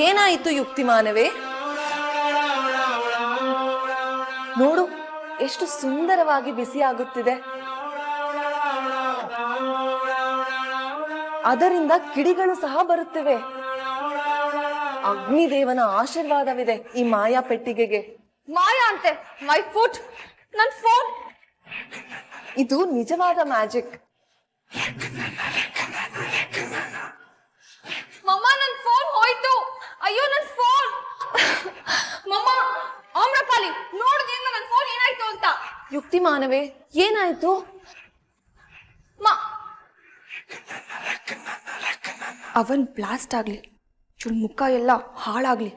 ಏನಾಯಿತು ಯುಕ್ತಿಮಾನವೇ? ನೋಡು, ಎಷ್ಟು ಸುಂದರವಾಗಿ ಬಿಸಿಯಾಗುತ್ತಿದೆ. ಅದರಿಂದ ಕಿಡಿಗಳು ಸಹ ಬರುತ್ತಿವೆ. ಅಗ್ನಿದೇವನ ಆಶೀರ್ವಾದವಿದೆ ಈ ಮಾಯಾ ಪೆಟ್ಟಿಗೆಗೆ. ಮಾಯಾ ಅಂತೆ, ಮೈ ಫುಟ್, ನನ್ ಫೋನ್. ಇದು ನಿಜವಾದ ಮ್ಯಾಜಿಕ್. ಮಮ್ಮ, ನನ್ ಫೋನ್ ಹೋಯ್ತು. ಅಯ್ಯೋ, ನನ್ ಫೋನ್. ಮಮ್ಮ, ಆಮ್ರಪಾಲಿ, ನೋಡಿದ್ರಿಂದ ನನ್ ಫೋನ್ ಏನಾಯ್ತು ಅಂತ. ಯುಕ್ತಿಮಾನವೇ, ಏನಾಯ್ತು? ಅವನ್ ಬ್ಲಾಸ್ಟ್ ಆಗ್ಲಿ, ಚುಳ್ ಮುಖ ಎಲ್ಲ ಹಾಳಾಗ್ಲಿ.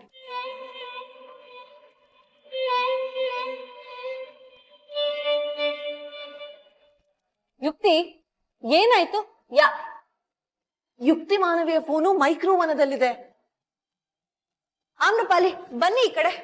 ಯುಕ್ತಿ, ಏನಾಯ್ತು? ಯುಕ್ತಿ ಮಾನವಿಯ ಫೋನು ಮೈಕ್ರೋವನದಲ್ಲಿದೆ. ಆಮ್ರಪಾಲಿ, ಬನ್ನಿ ಈ ಕಡೆ.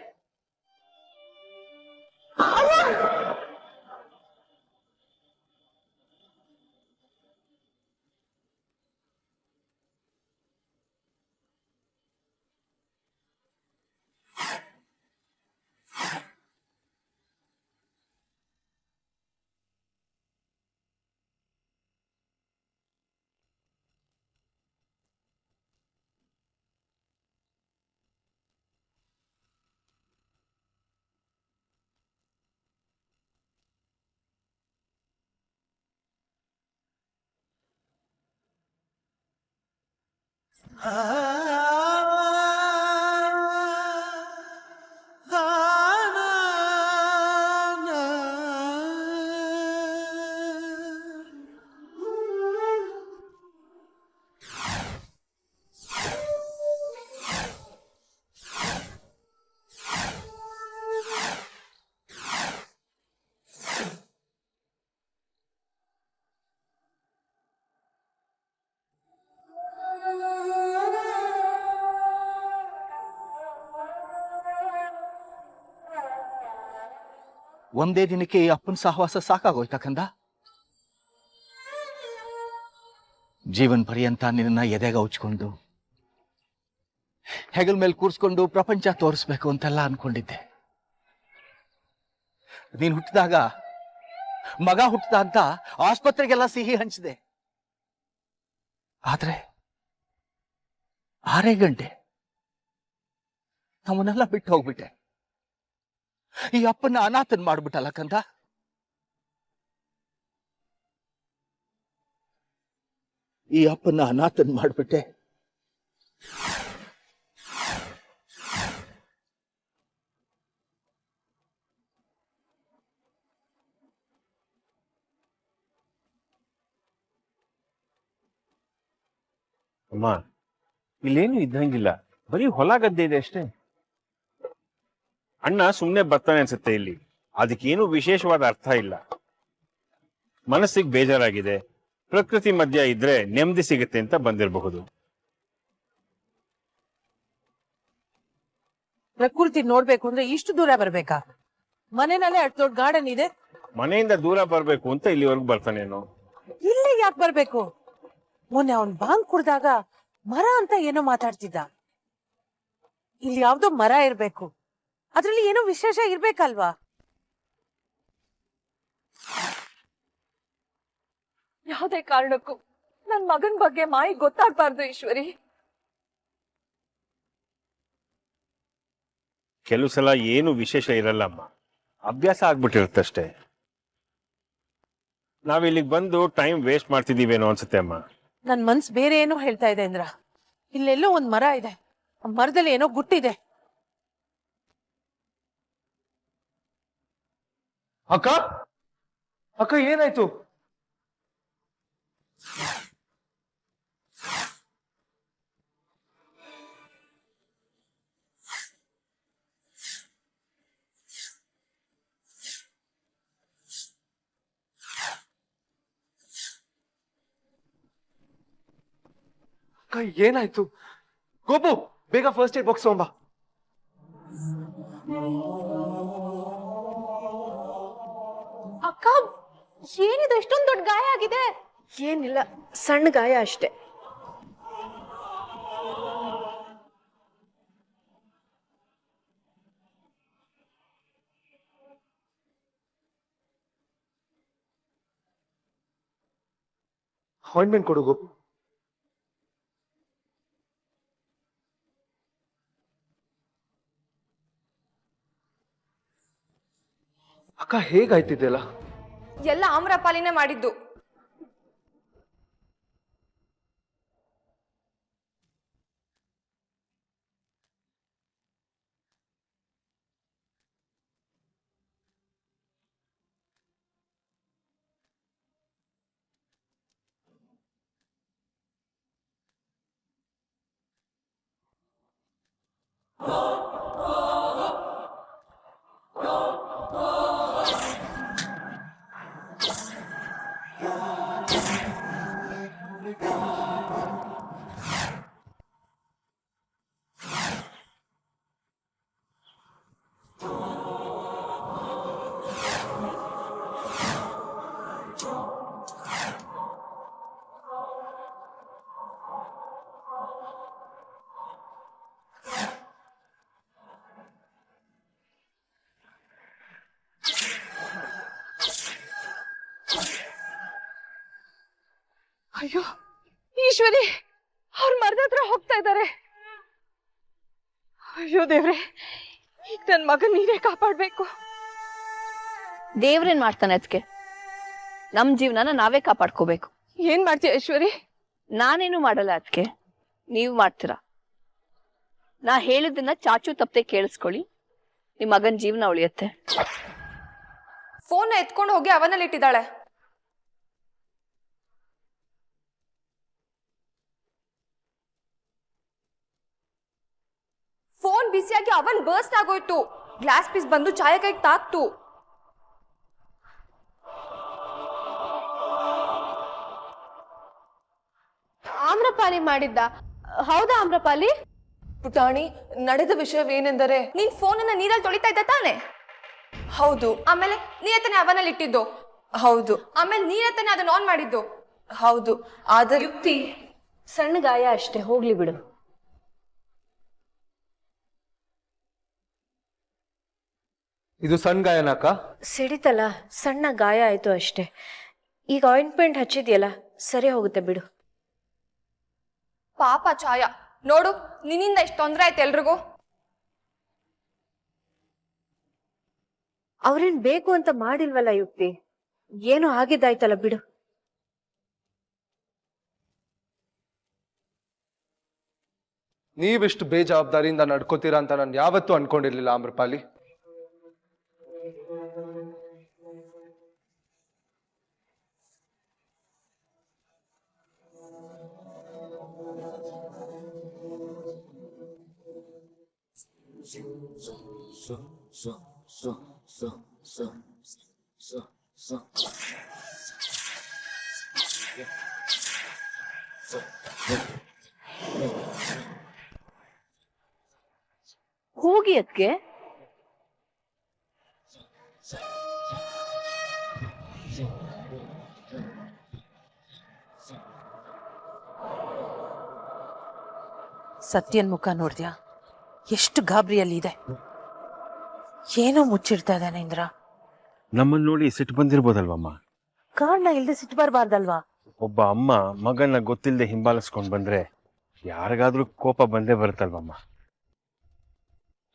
ಒಂದೇ ದಿನಕ್ಕೆ ಈ ಅಪ್ಪನ ಸಹವಾಸ ಸಾಕಾಗೋಯ್ತಾ ಕಂದ? ಜೀವನ್ ಪರ್ಯಂತ ನಿನ್ನ ಎದೆಗ ಉಚ್ಕೊಂಡು ಹೆಗಲ್ ಮೇಲೆ ಕೂರ್ಸ್ಕೊಂಡು ಪ್ರಪಂಚ ತೋರಿಸ್ಬೇಕು ಅಂತೆಲ್ಲ ಅನ್ಕೊಂಡಿದ್ದೆ. ನೀನ್ ಹುಟ್ಟಿದಾಗ ಮಗ ಹುಟ್ಟದ ಅಂತ ಆಸ್ಪತ್ರೆಗೆಲ್ಲ ಸಿಹಿ ಹಂಚಿದೆ. ಆದ್ರೆ 6 ಗಂಟೆ ನಮ್ಮನ್ನೆಲ್ಲ ಬಿಟ್ಟು ಹೋಗ್ಬಿಟ್ಟೆ. ಈ ಅಪ್ಪನ ಅನಾಥನ್ ಮಾಡ್ಬಿಟ್ಟಲ್ಲ ಕಂದ. ಈ ಅಪ್ಪನ ಅನಾಥನ್ ಮಾಡ್ಬಿಟ್ಟೆ. ಅಮ್ಮ, ಇಲ್ಲೇನು ಇದ್ದಂಗಿಲ್ಲ, ಬರೀ ಹೊಲ ಗದ್ದೆ ಇದೆ ಅಷ್ಟೇ. ಅಣ್ಣ ಸುಮ್ನೆ ಬರ್ತಾನೆ ಅನ್ಸುತ್ತೆ ಇಲ್ಲಿ, ಅದಕ್ಕೇನು ವಿಶೇಷವಾದ ಅರ್ಥ ಇಲ್ಲ. ಮನಸ್ಸಿಗೆ ಬೇಜಾರಾಗಿದೆ, ಪ್ರಕೃತಿ ಮಧ್ಯ ಇದ್ರೆ ನೆಮ್ಮದಿ ಸಿಗುತ್ತೆ ಅಂತ ಬಂದಿರಬಹುದು. ಪ್ರಕೃತಿ ನೋಡ್ಬೇಕು ಅಂದ್ರೆ ಇಷ್ಟು ದೂರ ಬರ್ಬೇಕಾ? ಮನೆಯಲ್ಲೇ ಅಷ್ಟು ದೊಡ್ಡ ಗಾರ್ಡನ್ ಇದೆ. ಮನೆಯಿಂದ ದೂರ ಬರ್ಬೇಕು ಅಂತ ಇಲ್ಲಿವರೆಗೂ ಬರ್ತಾನೇನೋ. ಇಲ್ಲಿ ಯಾಕೆ ಬರ್ಬೇಕು? ಮೊನ್ನೆ ಅವನ್ ಬಾಂಗ್ ಕುಡ್ದಾಗ ಮರ ಅಂತ ಏನೋ ಮಾತಾಡ್ತಿದ್ದ. ಇಲ್ಲಿ ಯಾವ್ದೋ ಮರ ಇರ್ಬೇಕು, ಅದ್ರಲ್ಲಿ ಏನೋ ವಿಶೇಷ ಇರ್ಬೇಕಲ್ವಾ? ಯಾವುದೇ ಕಾರಣಕ್ಕೂ ನನ್ ಮಗನ್ ಬಗ್ಗೆ ಮಾಯಿ ಗೊತ್ತಾಗ್ಬಾರ್ದು ಈಶ್ವರಿ. ಕೆಲವು ಸಲ ಏನು ವಿಶೇಷ ಇರಲ್ಲಮ್ಮ, ಅಭ್ಯಾಸ ಆಗ್ಬಿಟ್ಟಿರುತ್ತಷ್ಟೇ. ನಾವಿಲ್ಲಿಗೆ ಬಂದು ಟೈಮ್ ವೇಸ್ಟ್ ಮಾಡ್ತಿದೀವೇನೋ ಅನ್ಸುತ್ತೆ ಅಮ್ಮ. ನನ್ ಮನ್ಸ್ ಬೇರೆ ಏನೋ ಹೇಳ್ತಾ ಇದೆ ಇಂದ್ರ. ಇಲ್ಲೆಲ್ಲೋ ಒಂದ್ ಮರ ಇದೆ, ಆ ಮರದಲ್ಲಿ ಏನೋ ಗುಟ್ಟಿದೆ. ಅಕ್ಕ ಅಕ್ಕ ಏನಾಯ್ತು? ಅಕ್ಕ ಏನಾಯ್ತು? ಗೋಪು, ಬೇಗ ಫಸ್ಟ್ ಏಡ್ ಬಾಕ್ಸ್ ತಗೊಂಬಾ. ಅಕ್ಕ, ಏನಿದೆ ಎಷ್ಟೊಂದು ದೊಡ್ಡ ಗಾಯ ಆಗಿದೆ? ಏನಿಲ್ಲ, ಸಣ್ಣ ಗಾಯ ಅಷ್ಟೇ. ಅಪಾಯಿಂಟ್ಮೆಂಟ್ ಕೊಡು ಗೋಪು. ಅಕ್ಕ ಹೇಗಾಯ್ತಿದ್ದೆಲ್ಲ? ಎಲ್ಲ ಆಮ್ರಪಾಲಿನೇ ಮಾಡಿದ್ದು. ಅಯ್ಯೋ ಈಶ್ವರಿ, ಅವ್ರ ಮರದ ಹತ್ರ ಹೋಗ್ತಾ ಇದ್ದಾರೆ. ಅಯ್ಯೋ ದೇವ್ರೆ, ಈಗ ನನ್ ಮಗನ್ ನೀನೇ ಕಾಪಾಡ್ಬೇಕು. ದೇವ್ರೇನ್ ಮಾಡ್ತಾನೆ ಅದಕ್ಕೆ? ನಮ್ ಜೀವನನ ನಾವೇ ಕಾಪಾಡ್ಕೋಬೇಕು. ಏನ್ ಮಾಡ್ತೀಯ ಈಶ್ವರಿ? ನಾನೇನು ಮಾಡಲ್ಲ ಅದಕ್ಕೆ, ನೀವು ಮಾಡ್ತೀರಾ. ನಾ ಹೇಳಿದ್ದನ್ನ ಚಾಚು ತಪ್ಪದೆ ಕೇಳಿಸ್ಕೊಳ್ಳಿ, ನಿಮ್ ಮಗನ್ ಜೀವನ ಉಳಿಯತ್ತೆ. ಫೋನ್ ಎತ್ಕೊಂಡು ಹೋಗಿ ಅವನಲ್ಲಿ ಇಟ್ಟಿದ್ದಾಳೆ. ಫೋನ್ ಬಿಸಿಯಾಗಿ ಅವನ್ ಬರ್ಸ್ಟ್ ಆಗೋಯ್ತು. ಗ್ಲಾಸ್ ಪೀಸ್ ಬಂದು ಛಾಯ ಕೈಗೆ ತಾಕ್ತು. ಆಮ್ರಪಾಲಿ ಮಾಡಿದ್ದ? ಹೌದಾ ಆಮ್ರಪಾಲಿ? ಪುಟಾಣಿ, ನಡೆದ ವಿಷಯವೇನೆಂದರೆ ನೀನ್ ಫೋನನ್ನ ನೀರಲ್ಲಿ ತೊಳಿತಾ ಇದ್ದ ತಾನೆ? ಹೌದು. ಆಮೇಲೆ ನೀರತ್ತನೆ ಅವನಲ್ಲಿ ಇಟ್ಟಿದ್ದು? ಹೌದು. ಆಮೇಲೆ ನೀರತ್ತನೆ ಅದನ್ನ ಆನ್ ಮಾಡಿದ್ದು? ಹೌದು. ಆದರೆ ಯುಕ್ತಿ, ಸಣ್ಣ ಗಾಯ ಅಷ್ಟೇ, ಹೋಗ್ಲಿ ಬಿಡು. ಇದು ಸಣ್ಣ ಗಾಯನಕ್ಕ? ಸಿಡಿತಲ್ಲ, ಸಣ್ಣ ಗಾಯ ಆಯ್ತು ಅಷ್ಟೇ. ಈಗ ಆಯಿಂಟ್ಮೆಂಟ್ ಹಚ್ಚಿದ್ಯಲ್ಲ, ಸರಿ ಹೋಗುತ್ತೆ ಬಿಡು. ಪಾಪ ಛಾಯ, ನೋಡು ನಿನ್ನಿಂದ ಎಷ್ಟು ತೊಂದ್ರೆ ಆಯ್ತು ಎಲ್ರಿಗೂ. ಅವ್ರೇನ್ ಬೇಕು ಅಂತ ಮಾಡಿಲ್ವಲ್ಲ ಯುಕ್ತಿ, ಏನೋ ಆಗಿದ್ದಾಯ್ತಲ್ಲ ಬಿಡು. ನೀವಿಷ್ಟು ಬೇಜವಾಬ್ದಾರಿಯಿಂದ ನಡ್ಕೋತೀರಾ ಅಂತ ನಾನು ಯಾವತ್ತೂ ಅನ್ಕೊಂಡಿರ್ಲಿಲ್ಲ ಆಮ್ರಪಾಲಿ. ಹೋಗಿ ಅದಕ್ಕೆ. ಸತ್ಯನ್ ಮುಖ ನೋಡ್ದ್ಯಾ? ಎಷ್ಟು ಗಾಬರಿಯಲ್ಲಿ ಇದೆ. ಏನೋ ಮುಚ್ಚಿಡ್ತಾ ಇದ್ದಾನೆ ಇಂದ್ರ. ನಮ್ಮನ್ನ ನೋಡಿ ಸಿಟ್ಟು ಬಂದಿರ್ಬೋದಲ್ವಮ್ಮ? ಕಾರಣ ಇಲ್ದೆ ಸಿಟ್ಟು ಬರಬಾರ್ದಲ್ವಾ? ಒಬ್ಬ ಅಮ್ಮ ಮಗನ ಗೊತ್ತಿಲ್ಲದೆ ಹಿಂಬಾಲಿಸ್ಕೊಂಡ್ ಬಂದ್ರೆ ಯಾರಿಗಾದ್ರೂ ಕೋಪ ಬಂದೇ ಬರುತ್ತಲ್ವಮ್ಮ?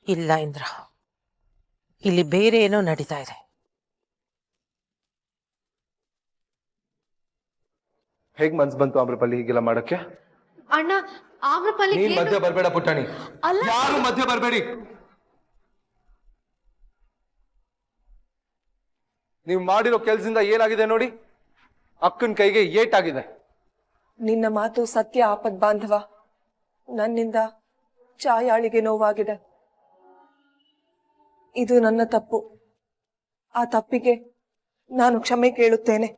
ಇಲ್ಲ ಇಂದ್ರ, ಇಲ್ಲಿ ಬೇರೆ ಏನೋ ನಡೀತಾ ಇದೆ. ಹೇಗ್ ಮನ್ಸ್ ಬಂತು ಆಮ್ರಪಾಲಿ ಹೀಗೆಲ್ಲ ಮಾಡಕ್ಕೆ? ಅಣ್ಣ, ಆಮ್ರಪಾಲಿ ನೀನ್ ಮಧ್ಯ ಬರ್ಬೇಡ ಪುಟಾಣಿ, ಯಾರು ಮಧ್ಯ ಬರ್ಬೇಡಿ. ನೀವು ಮಾಡಿರೋ ಕೆಲ್ಸದಿಂದ ಏನಾಗಿದೆ ನೋಡಿ, ಅಕ್ಕನ ಕೈಗೆ ಏಟಾಗಿದೆ. ನಿನ್ನ ಮಾತು ಸತ್ಯ ಆಪದ್ ಬಾಂಧವ. ನನ್ನಿಂದ ಛಾಯಾಳಿಗೆ ನೋವಾಗಿದೆ. ಇದು ನನ್ನ ತಪ್ಪು. ಆ ತಪ್ಪಿಗೆ ನಾನು ಕ್ಷಮೆ ಕೇಳುತ್ತೇನೆ.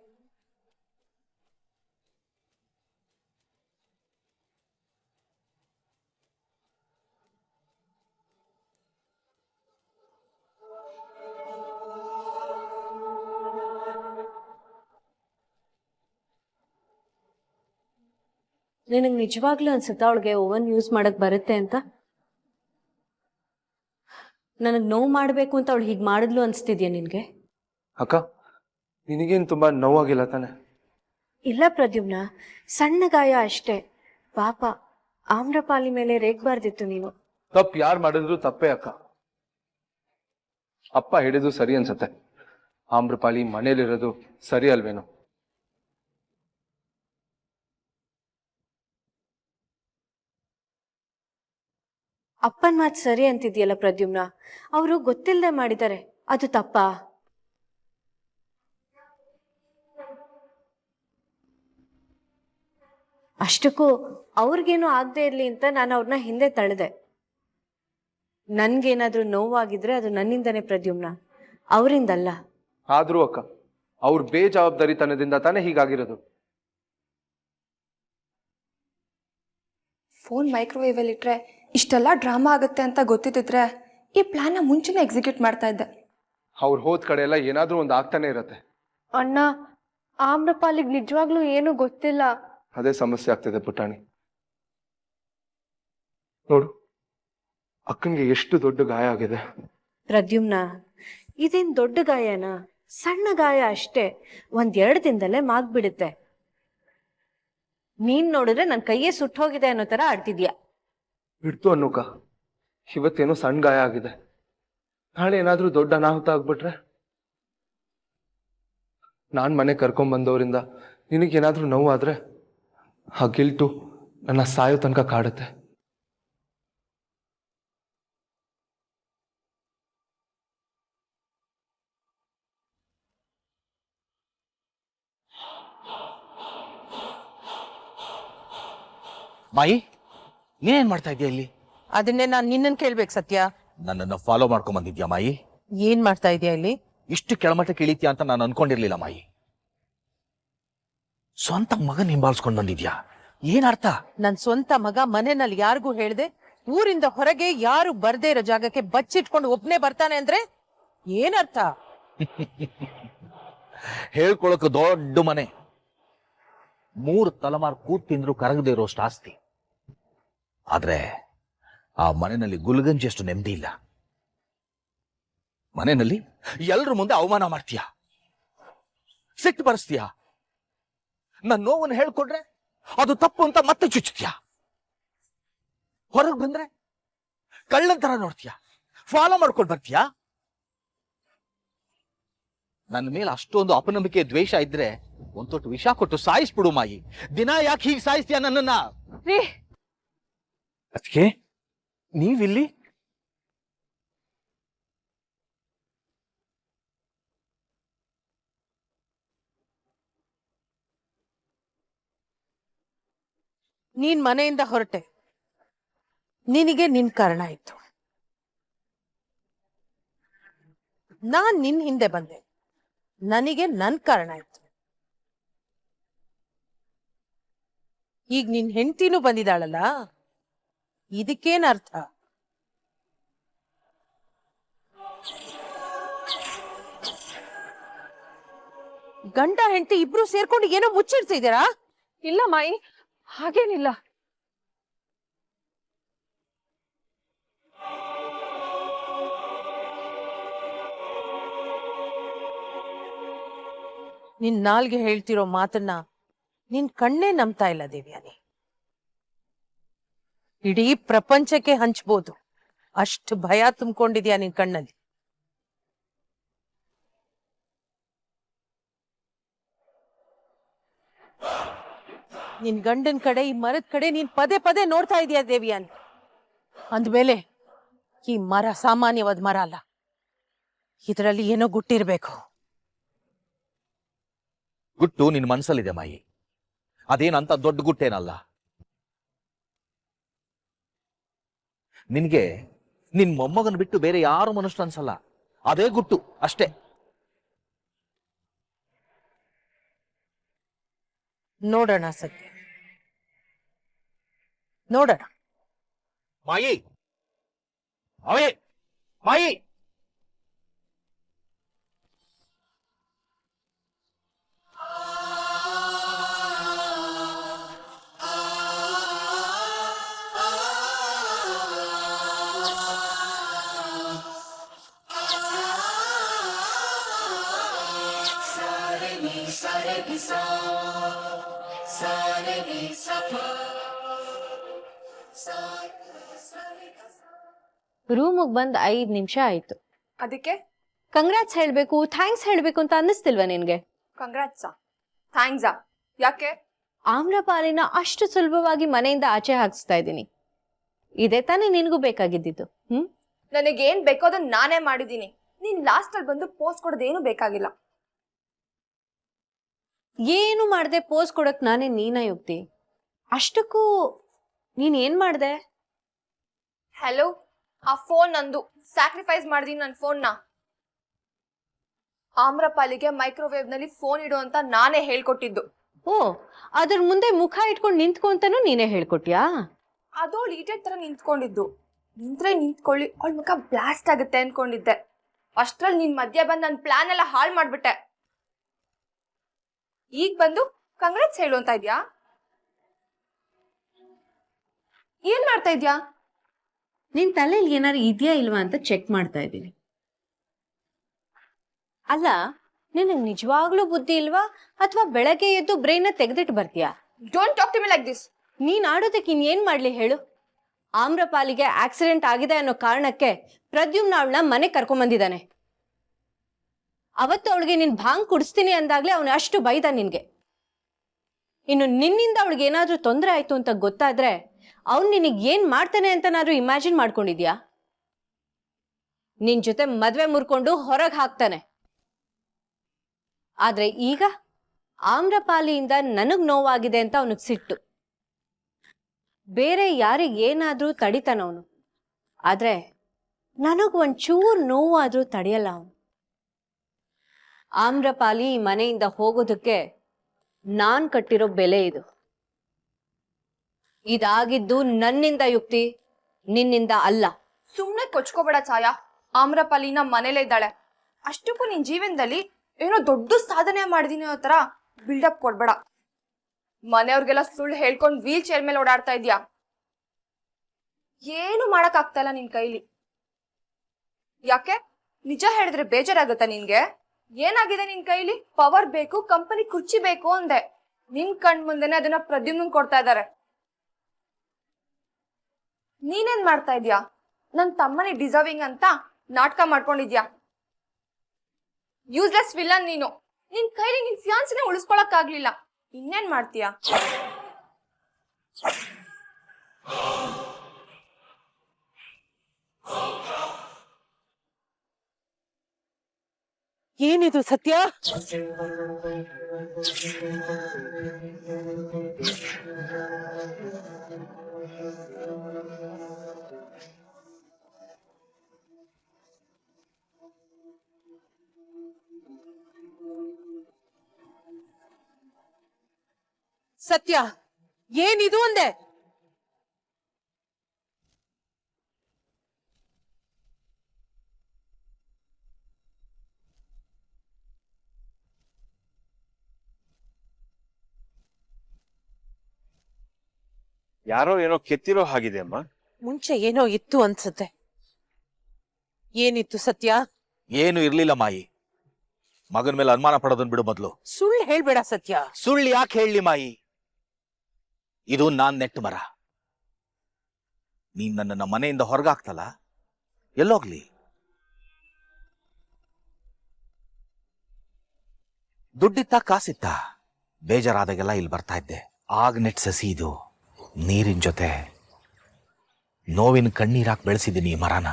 ನಿನಗೆ ನಿಜವಾಗ್ಲೂ ಅನ್ಸುತ್ತಾ ಅವಳಿಗೆ ಓವನ್ ಯೂಸ್ ಮಾಡಕ್ ಬರುತ್ತೆ ಅಂತ? ನನಗೆ ನೋವು ಮಾಡಬೇಕು ಅಂತ ಅವಳು ಹೀಗೆ ಮಾಡಿದ್ಲು ಅನ್ಸ್ತಿದ್ಯಾ ನಿನ್ಗೆ? ಅಕ್ಕ, ನಿನಗೇನು ತುಂಬಾ ನೋವಾಗಿಲ್ಲ ತಾನೆ? ಇಲ್ಲ ಪ್ರದ್ಯುಮ್ನ, ಸಣ್ಣ ಗಾಯ ಅಷ್ಟೇ. ಪಾಪ ಆಮ್ರಪಾಲಿ ಮೇಲೆ ರೇಗ್ಬಾರ್ದಿತ್ತು ನೀನು. ತಪ್ಪು ಯಾರು ಮಾಡಿದ್ರು ತಪ್ಪೇ ಅಕ್ಕ. ಅಪ್ಪ ಹಿಡಿದು ಸರಿ ಅನ್ಸತ್ತೆ. ಆಮ್ರಪಾಲಿ ಮನೇಲಿರೋದು ಸರಿ ಅಲ್ವೇನೋ? ಅಪ್ಪನ್ ಮಾತು ಸರಿ ಅಂತಿದ್ಯಲ್ಲ ಪ್ರದ್ಯುಮ್ನ, ಅವರು ಗೊತ್ತಿಲ್ಲದೆ ಮಾಡಿದ್ದಾರೆ, ಅದು ತಪ್ಪಾ? ಅಷ್ಟಕ್ಕೂ ಅವ್ರಿಗೇನು ಆಗದೆ ಇರ್ಲಿ ಅಂತ ನಾನು ಅವ್ರನ್ನ ಹಿಂದೆ ತಳ್ಳಿದೆ. ನನ್ಗೇನಾದ್ರೂ ನೋವಾಗಿದ್ರೆ ಅದು ನನ್ನಿಂದನೇ ಪ್ರದ್ಯುಮ್ನ, ಅವರಿಂದಲ್ಲ. ಆದ್ರೂ ಅಕ್ಕ, ಅವ್ರ ಬೇಜವಾಬ್ದಾರಿತನದಿಂದ ತಾನೇ ಹೀಗಾಗಿರೋದು. ಫೋನ್ ಮೈಕ್ರೋವೇವಲ್ಲಿ ಇಟ್ರೆ ಇಷ್ಟೆಲ್ಲ ಡ್ರಾಮಾ ಆಗುತ್ತೆ ಅಂತ ಗೊತ್ತಿದ್ದಿದ್ರೆ ಈ ಪ್ಲಾನ್ನ ಮುಂಚೆನೇ ಎಕ್ಸಿಕ್ಯೂಟ್ ಮಾಡ್ತಾ ಇದ್ದೆ. ಅವ್ರು ಹೋದ ಕಡೆ ಎಲ್ಲ ಏನಾದ್ರೂ ಒಂದು ಆಗ್ತಾನೆ ಇರತ್ತೆ. ಅಣ್ಣ, ಆಮ್ರಪಾಲಿಗೆ ನಿಜವಾಗ್ಲೂ ಏನು ಗೊತ್ತಿಲ್ಲ. ಅದೇ ಸಮಸ್ಯೆ ಆಗ್ತಿದೆ ಪುಟಾಣಿ. ನೋಡು, ಅಕ್ಕನ್ಗೆ ಎಷ್ಟು ದೊಡ್ಡ ಗಾಯ ಆಗಿದೆ. ಪ್ರದ್ಯುಮ್ನ, ಇದೇನ್ ದೊಡ್ಡ ಗಾಯನಾ? ಸಣ್ಣ ಗಾಯ ಅಷ್ಟೇ, 1-2 ದಿನದಲ್ಲೇ ಮಾಗ್ಬಿಡುತ್ತೆ. ನೀನ್ ನೋಡಿದ್ರೆ ನನ್ ಕೈಯೇ ಸುಟ್ಟೋಗಿದೆ ಅನ್ನೋ ತರ ಆಡ್ತಿದ್ಯಾ. ಬಿಡ್ತು ಅನ್ನೋಕ, ಇವತ್ತೇನೋ ಸಣ್ಣ ಗಾಯ ಆಗಿದೆ, ನಾಳೆ ಏನಾದ್ರೂ ದೊಡ್ಡ ಅನಾಹುತ ಆಗ್ಬಿಟ್ರೆ? ನಾನ್ ಮನೆ ಕರ್ಕೊಂಡ್ ಬಂದವರಿಂದ ನಿನಗೇನಾದ್ರೂ ನೋವಾದ್ರೆ ಆ ಗಿಲ್ಟು ನನ್ನ ಸಾಯೋ ತನಕ ಕಾಡುತ್ತೆ. ಮಾಯಿ, ನೀನೇನ್ ಮಾಡ್ತಾ ಇದೀಯ ಇಲ್ಲಿ? ಅದನ್ನೇ ನಾನು ನಿನ್ನನ್ ಕೇಳ್ಬೇಕು ಸತ್ಯ. ನನ್ನನ್ನು ಫಾಲೋ ಮಾಡ್ಕೊಂಡ್ ಬಂದಿದ್ಯಾ ಮಾಯಿ? ಏನ್ ಮಾಡ್ತಾ ಇದೀಯ ಇಲ್ಲಿ? ಇಷ್ಟು ಕೆಳಮಟ್ಟಕ್ಕೆ ಇಳಿತೀಯ ಅಂತ ನಾನು ಅನ್ಕೊಂಡಿರ್ಲಿಲ್ಲ ಮಾಯಿ. ಸ್ವಂತ ಮಗನ್ ಹಿಂಬಾಲಿಸ್ಕೊಂಡ್ ಬಂದಿದ್ಯಾ, ಏನ್ ಅರ್ಥ? ನನ್ ಸ್ವಂತ ಮಗ ಮನೆಯಲ್ಲಿ ಯಾರಿಗೂ ಹೇಳ್ದೆ ಊರಿಂದ ಹೊರಗೆ ಯಾರು ಬರ್ದೇ ಇರೋ ಜಾಗಕ್ಕೆ ಬಚ್ಚಿಟ್ಕೊಂಡು ಒಬ್ನೇ ಬರ್ತಾನೆ ಅಂದ್ರೆ ಏನರ್ಥ? ಹೇಳ್ಕೊಳಕ್ ದೊಡ್ಡ ಮನೆ, 3 ತಲೆಮಾರು ಕೂತ್ ತಿಂದ್ರು ಕರಗದೇ ಇರೋಷ್ಟು ಆಸ್ತಿ. ಆದ್ರೆ ಆ ಮನೆಯಲ್ಲಿ ಗುಲ್ಗಂಜಿಯಷ್ಟು ನೆಮ್ಮದಿ ಇಲ್ಲ. ಮನೆಯಲ್ಲಿ ಎಲ್ರ ಮುಂದೆ ಅವಮಾನ ಮಾಡ್ತೀಯ, ಸಿಟ್ಟು ಬರೆಸ್ತೀಯ, ನನ್ನ ನೋವನ್ನು ಹೇಳ್ಕೊಡ್ರೆ ಅದು ತಪ್ಪು ಅಂತ ಮತ್ತೆ ಚುಚ್ಚುತ್ತೀಯ. ಹೊರಗೆ ಬಂದ್ರೆ ಕಳ್ಳನ್ ತರ ನೋಡ್ತೀಯ, ಫಾಲೋ ಮಾಡ್ಕೊಂಡು ಬರ್ತೀಯ. ನನ್ನ ಮೇಲೆ ಅಷ್ಟೊಂದು ಅಪನಂಬಿಕೆ ದ್ವೇಷ ಇದ್ರೆ ಒಂದ್ ತೊಟ್ಟು ವಿಷ ಕೊಟ್ಟು ಸಾಯಿಸ್ಬಿಡು ಮಾಯಿ. ದಿನ ಯಾಕೆ ಹೀಗೆ ಸಾಯಿಸ್ತೀಯ ನನ್ನನ್ನ? ಅದಕ್ಕೆ ನೀವಿಲ್ಲಿ? ನೀನ್ ಮನೆಯಿಂದ ಹೊರಟೆ, ನಿನಗೆ ನಿನ್ ಕಾರಣ ಇತ್ತು. ನಾನ್ ನಿನ್ ಹಿಂದೆ ಬಂದೆ, ನನಗೆ ನನ್ ಕಾರಣ ಇತ್ತು. ಈಗ ನಿನ್ ಹೆಂಡತಿನೂ ಬಂದಿದ್ದಾಳಲ್ಲ, ಇದಕ್ಕೇನ್ ಅರ್ಥ? ಗಂಡ ಹೆಂಡತಿ ಇಬ್ರು ಸೇರ್ಕೊಂಡು ಏನೋ ಮುಚ್ಚಿಡ್ತಿದ್ದೀರಾ? ಇಲ್ಲ ಮಾಯಿ, ಹಾಗೇನಿಲ್ಲ. ನಿನ್ ನಾಲ್ಗೆ ಹೇಳ್ತಿರೋ ಮಾತನ್ನ ನಿನ್ ಕಣ್ಣೇ ನಂಬ್ತಾ ಇಲ್ಲ ದೇವ್ಯಾನಿ. ಇಡೀ ಪ್ರಪಂಚಕ್ಕೆ ಹಂಚ್ಬೋದು ಅಷ್ಟು ಭಯ ತುಂಬಿಕೊಂಡಿದ್ಯಾ ನಿನ್ ಕಣ್ಣಲ್ಲಿ. ನಿನ್ ಗಂಡನ್ ಕಡೆ, ಈ ಮರದ ಕಡೆ ನೀನ್ ಪದೇ ಪದೇ ನೋಡ್ತಾ ಇದೀಯ ದೇವ್ಯಾನಿ. ಅಂದ್ಮೇಲೆ ಈ ಮರ ಸಾಮಾನ್ಯವಾದ ಮರ ಅಲ್ಲ, ಇದರಲ್ಲಿ ಏನೋ ಗುಟ್ಟಿರ್ಬೇಕು. ಗುಟ್ಟು ನಿನ್ ಮನ್ಸಲ್ಲಿದೆ ಮಾಯಿ, ಅದೇನಂತ ದೊಡ್ಡ ಗುಟ್ಟೇನಲ್ಲ. ನಿನ್ಗೆ ನಿನ್ ಮೊಮ್ಮಗನ್ ಬಿಟ್ಟು ಬೇರೆ ಯಾರು ಮನುಷ್ಯ ಅನ್ಸಲ್ಲ, ಅದೇ ಗುಟ್ಟು ಅಷ್ಟೇ. ನೋಡೋಣ ಸತ್ಯ, ನೋಡೋಣ. ಮಾಯಿ, ಅವೇ ಮಾಯಿ, Sa re mi sa ರೂಮಿಗೆ ಬಂದ್ 5 ನಿಮಿಷ ಆಯ್ತು. ಅದಕ್ಕೆ ಕಂಗ್ರಾಟ್ಸ್ ಹೇಳ್ಬೇಕು, ಥ್ಯಾಂಕ್ಸ್ ಹೇಳ್ಬೇಕು ಅಂತ ಅನ್ನಿಸ್ತಿಲ್ವಾ ನಿನ್ಗೆ? ಕಂಗ್ರಾಟ್ಸಾ ಥ್ಯಾಂಕ್ಸಾ ಯಾಕೆ? ಆಮ್ರಪಾಲಿನ ಅಷ್ಟು ಸುಲಭವಾಗಿ ಮನೆಯಿಂದ ಆಚೆ ಹಾಕಿಸ್ತಾ ಇದ್ದೀನಿ. ಇದೇ ತಾನೇ ನಿನಗೂ ಬೇಕಾಗಿದ್ದಿದ್ದು. ನನಗೇನ್ ಬೇಕೋ ಅದನ್ನ ನಾನೇ ಮಾಡಿದೀನಿ. ನೀನ್ ಲಾಸ್ಟ್ ಅಲ್ಲಿ ಬಂದು ಪೋಸ್ಟ್ ಕೊಡೋದೇನು ಬೇಕಾಗಿಲ್ಲ. ಏನು ಮಾಡ್ದೆ ಪೋಸ್ ಕೊಡಕ್ ನಾನೇ ನೀನ ಯುಕ್ತಿ. ಅಷ್ಟಕ್ಕೂ ನೀನ್ ಏನ್ ಮಾಡ್ದೆ? ಹಲೋ, ಆ ಫೋನ್ ನಂದು. ಸ್ಯಾಕ್ರಿಫೈಸ್ ಮಾಡಿದೀನಿ ನನ್ನ ಫೋನ್ನ. ಆಮ್ರಪಾಲಿಗೆ ಮೈಕ್ರೋವೇವ್ ನಲ್ಲಿ ಫೋನ್ ಇಡು ಅಂತ ನಾನೇ ಹೇಳ್ಕೊಟ್ಟಿದ್ದು. ಓ, ಅದ್ರ ಮುಂದೆ ಮುಖ ಇಟ್ಕೊಂಡು ನಿಂತ್ಕೊಂತಾನು ನೀನೇ ಹೇಳ್ಕೊಟ್ಯಾ? ಅದೋಳು ಈಟೆಡ್ ತರ ನಿಂತ್ಕೊಂಡಿದ್ದು. ನಿಂತ್ರೆ ನಿಂತ್ಕೊಳ್ಳಿ, ಅವಳ ಮುಖ ಬ್ಲಾಸ್ಟ್ ಆಗುತ್ತೆ ಅನ್ಕೊಂಡಿದ್ದೆ. ಅಷ್ಟ್ರಲ್ಲಿ ನಿನ್ ಮಧ್ಯ ಬಂದ್ ನನ್ ಪ್ಲಾನ್ ಎಲ್ಲ ಹಾಳು ಮಾಡ್ಬಿಟ್ಟೆ. ಈಗ ಬಂದು ಕಂಗ್ರಾಟ್ಸ್ ಹೇಳು ಅಂತ ಇದ್ಯಾ? ಏನ್ ಮಾಡ್ತಾ ಇದ್ಯಾ? ನಿನ್ ತಲೆಯಲ್ಲಿ ಏನಾರು ಇದೆಯಾ ಇಲ್ವಾ ಅಂತ ಚೆಕ್ ಮಾಡ್ತಾ ಇದ್ದೀನಿ. ಅಲ್ಲ, ನಿನಗೆ ನಿಜವಾಗ್ಲೂ ಬುದ್ಧಿ ಇಲ್ವಾ ಅಥವಾ ಬೆಳಗ್ಗೆ ಎದ್ದು ಬ್ರೈನ್ ತೆಗೆದಿಟ್ಟು ಬರ್ತೀಯಾ? Don't talk to me like this. ನೀನ್ ಆಡೋದಕ್ಕೆ ಇನ್ನೇನ್ ಮಾಡ್ಲಿ ಹೇಳು? ಆಮ್ರಪಾಲಿಗೆ ಆಕ್ಸಿಡೆಂಟ್ ಆಗಿದೆ ಅನ್ನೋ ಕಾರಣಕ್ಕೆ ಪ್ರದ್ಯುಮ್ನ ಅವಳನ್ನ ಮನೆ ಕರ್ಕೊಂಬಂದಿದ್ದಾನೆ. ಅವತ್ತು ಅವಳಿಗೆ ನೀನ್ ಭಾಂಗ್ ಕುಡಿಸ್ತೀನಿ ಅಂದಾಗ್ಲೇ ಅವನು ಅಷ್ಟು ಬೈದ ನಿನ್ಗೆ. ಇನ್ನು ನಿನ್ನಿಂದ ಅವಳಿಗೆ ಏನಾದ್ರೂ ತೊಂದರೆ ಆಯ್ತು ಅಂತ ಗೊತ್ತಾದ್ರೆ ಅವ್ನು ನಿನಗ್ ಏನ್ ಮಾಡ್ತಾನೆ ಅಂತನಾದ್ರೂ ಇಮ್ಯಾಜಿನ್ ಮಾಡ್ಕೊಂಡಿದ್ಯಾ? ನಿನ್ ಜೊತೆ ಮದ್ವೆ ಮುರ್ಕೊಂಡು ಹೊರಗೆ ಹಾಕ್ತಾನೆ. ಆದ್ರೆ ಈಗ ಆಮ್ರಪಾಲಿಯಿಂದ ನನಗ್ ನೋವಾಗಿದೆ ಅಂತ ಅವನಿಗೆ ಸಿಟ್ಟು. ಬೇರೆ ಯಾರಿಗೇನಾದ್ರೂ ತಡಿತಾನವನು, ಆದ್ರೆ ನನಗ್ ಒಂಚೂರು ನೋವಾದ್ರೂ ತಡೆಯಲ್ಲ ಅವನು. ಆಮ್ರಪಾಲಿ ಈ ಮನೆಯಿಂದ ಹೋಗೋದಕ್ಕೆ ನಾನ್ ಕಟ್ಟಿರೋ ಬೆಲೆ ಇದು. ಇದಾಗಿದ್ದು ನನ್ನಿಂದ ಯುಕ್ತಿ, ನಿನ್ನಿಂದ ಅಲ್ಲ. ಸುಮ್ನೆ ಕೊಚ್ಕೋಬೇಡ ಛಾಯಾ. ಆಮ್ರಪಾಲಿನ ಮನೇಲೇ ಇದ್ದಾಳೆ. ಅಷ್ಟಕ್ಕೂ ನಿನ್ ಜೀವನದಲ್ಲಿ ಏನೋ ದೊಡ್ಡ ಸಾಧನೆ ಮಾಡಿದೀನಿ ಅನ್ನೋ ತರ ಬಿಲ್ಡಪ್ ಕೊಡ್ಬೇಡ. ಮನೆಯವ್ರಿಗೆಲ್ಲ ಸುಳ್ಳು ಹೇಳ್ಕೊಂಡು ವೀಲ್ ಚೇರ್ ಮೇಲೆ ಓಡಾಡ್ತಾ ಇದ್ಯಾ. ಏನು ಮಾಡಕ್ ಆಗ್ತಾ ಇಲ್ಲ ನಿನ್ ಕೈಲಿ. ಯಾಕೆ? ನಿಜ ಹೇಳಿದ್ರೆ ಬೇಜಾರಾಗತ್ತಾ ನಿನ್ಗೆ? ಏನಾಗಿದೆ ನಿನ್ ಕೈಲಿ? ಪವರ್ ಬೇಕು, ಕಂಪನಿ ಕುರ್ಚಿ ಬೇಕು ಅಂದೆ. ನಿನ್ ಕಣ್ ಮುಂದೆನೆ ಅದನ್ನ ಪ್ರದ್ಯುಮ್ನ ಕೊಡ್ತಾ ಇದಾರೆ. ನೀನೇನ್ ಮಾಡ್ತಾ ಇದ್ಯಾ? ನನ್ ತಮ್ಮನೇ ಡಿಸರ್ವಿಂಗ್ ಅಂತ ನಾಟಕ ಮಾಡ್ಕೊಂಡಿದ್ಯಾ. ಯೂಸ್ಲೆಸ್ ವಿಲನ್ ನೀನು. ನಿನ್ ಕೈಲಿ ನಿನ್ ಫಿಯಾನ್ಸಿನೇ ಉಳಿಸ್ಕೊಳಕ್ ಆಗ್ಲಿಲ್ಲ, ಇನ್ನೇನ್ ಮಾಡ್ತೀಯಾ? ಏನಿದು ಸತ್ಯ? ಸತ್ಯ, ಏನಿದು ಅಂದೆ? ಯಾರೋ ಏನೋ ಕೆತ್ತಿರೋ ಹಾಗಿದೆ ಅಮ್ಮ. ಮುಂಚೆ ಏನೋ ಇತ್ತು ಅನ್ಸುತ್ತೆ. ಏನಿತ್ತು ಸತ್ಯ? ಏನು ಇರ್ಲಿಲ್ಲ ಮಾಯಿ. ಮಗನ ಮೇಲೆ ಅನುಮಾನ ಪಡೋದನ್ ಬಿಡು ಮೊದ್ಲು. ಸುಳ್ಳು ಹೇಳ್ಬೇಡ ಸತ್ಯ. ಸುಳ್ಳು ಯಾಕೆ ಹೇಳಲಿ ಮಾಯಿ? ಇದು ನಾನ್ ನೆಟ್ಟು ಮರ. ನೀನ್ ನನ್ನನ್ನ ಮನೆಯಿಂದ ಹೊರಗಾಕ್ತಲ್ಲ, ಎಲ್ಲೋಗ್ಲಿ? ದುಡ್ಡಿತ್ತ ಕಾಸಿತ್ತ ಬೇಜಾರಾದಾಗೆಲ್ಲ ಇಲ್ಲಿ ಬರ್ತಾ ಇದ್ದೆ. ಆಗ ನೆಟ್ ಸಸಿ ಇದು. ನೀರಿನ ಜೊತೆ ನೋವಿನ ಕಣ್ಣೀರಾಕ್ ಬೆಳೆಸಿದ್ದೀನಿ ಈ ಮರನ.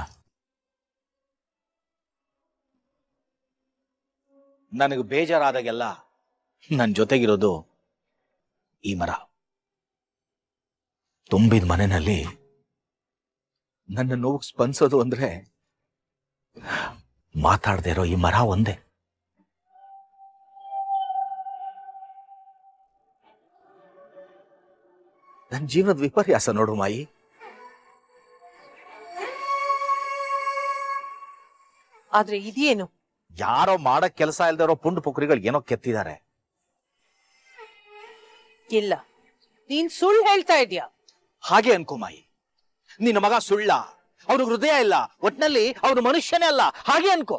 ನನಗೆ ಬೇಜಾರಾದಾಗೆಲ್ಲ ನನ್ನ ಜೊತೆಗಿರೋದು ಈ ಮರ. ತುಂಬಿದ ಮನೆಯಲ್ಲಿ ನನ್ನ ನೋವು ಸ್ಪಂದಿಸೋದು ಅಂದ್ರೆ ಮಾತಾಡದೆ ಇರೋ ಈ ಮರ ಒಂದೇ. ನನ್ನ ಜೀವನದ ವಿಪರ್ಯಾಸ ನೋಡು ಮಾಯಿ. ಆದ್ರೆ ಇದೇನು? ಯಾರೋ ಮಾಡಕ್ ಕೆಲಸ ಇಲ್ದೇ ಇರೋ ಪುಂಡು ಪುಕ್ರಿಗಳು ಏನೋ ಕೆತ್ತಿದ್ದಾರೆ. ಇಲ್ಲ, ನೀನ್ ಸುಳ್ಳು ಹೇಳ್ತಾ ಇದ್ಯಾ. ಹಾಗೆ ಅನ್ಕೋ ಮಾಯಿ. ನಿನ್ನ ಮಗ ಸುಳ್ಳ, ಅವನು ಹೃದಯ ಇಲ್ಲ, ಒಟ್ನಲ್ಲಿ ಅವನು ಮನುಷ್ಯನೇ ಅಲ್ಲ, ಹಾಗೆ ಅನ್ಕೋ.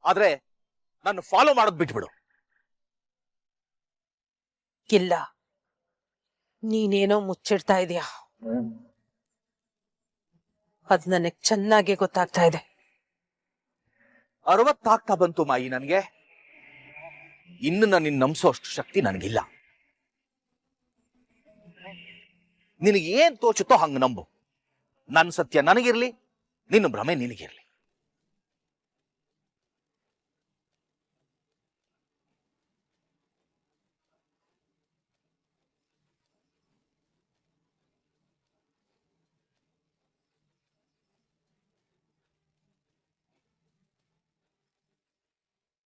ಆದ್ರೆ ನಾನು ಫಾಲೋ ಮಾಡೋದ್ ಬಿಟ್ಬಿಡು. ಇಲ್ಲ, ನೀನೇನೋ ಮುಚ್ಚಿಡ್ತಾ ಇದೀಯ. ಅದ್ ನನಗ್ ಚೆನ್ನಾಗಿ ಗೊತ್ತಾಗ್ತಾ ಇದೆ. 60 ಆಗ್ತಾ ಬಂತು ಮಾಯಿ ನನಗೆ. ಇನ್ನು ನಾನು ನಂಬಿಸೋ ಅಷ್ಟು ಶಕ್ತಿ ನನಗಿಲ್ಲ. ನಿನಗೆ ಏನ್ ತೋಚುತ್ತೋ ಹಂಗ ನಂಬು. ನನ್ನ ಸತ್ಯ ನನಗಿರ್ಲಿ, ನಿನ್ನ ಭ್ರಮೆ ನಿನಗಿರ್ಲಿ.